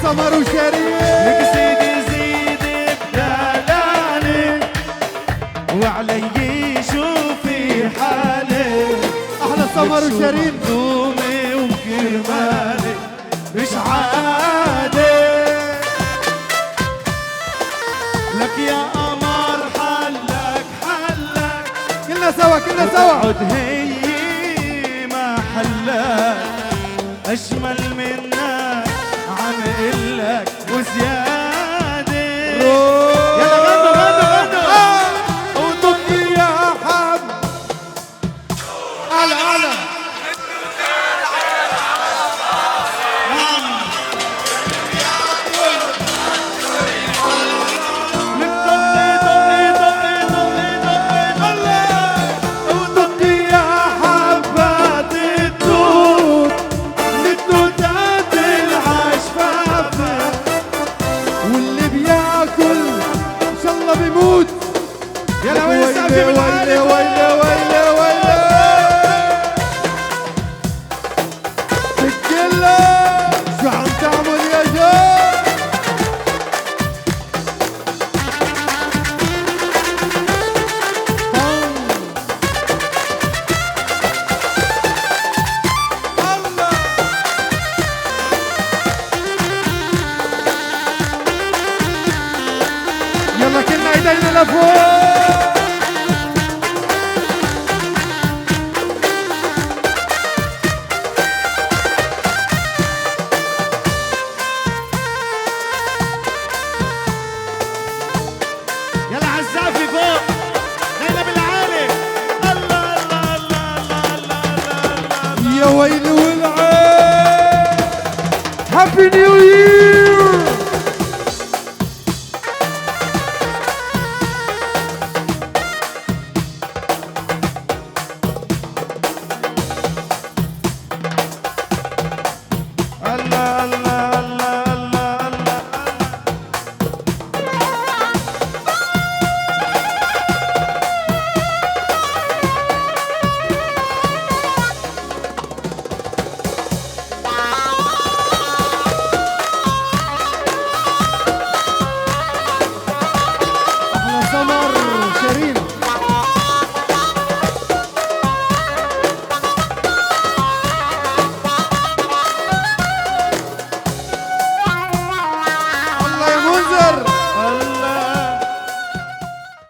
سمر وشريف لك سيدي زيد بدلالي وعلي شوفي حالي احلى سمر وشريف دومي وكرمالي مش عادي لك يا قمر حلك كلنا سوا كلنا سوا عد هي ما حلك أجمل منك عم إلك وزيادة يلا غنوا غنوا غنوا وطق يا حب على على يلا وين السقف بالعالي ويلي سجلة شو عم تعمل يا جار يلا كلنا ايدينا لفوق يلا عالزقف فوق ايدينا بالعالي الله الله الله الله الله يا ويلي والعين هابي نيو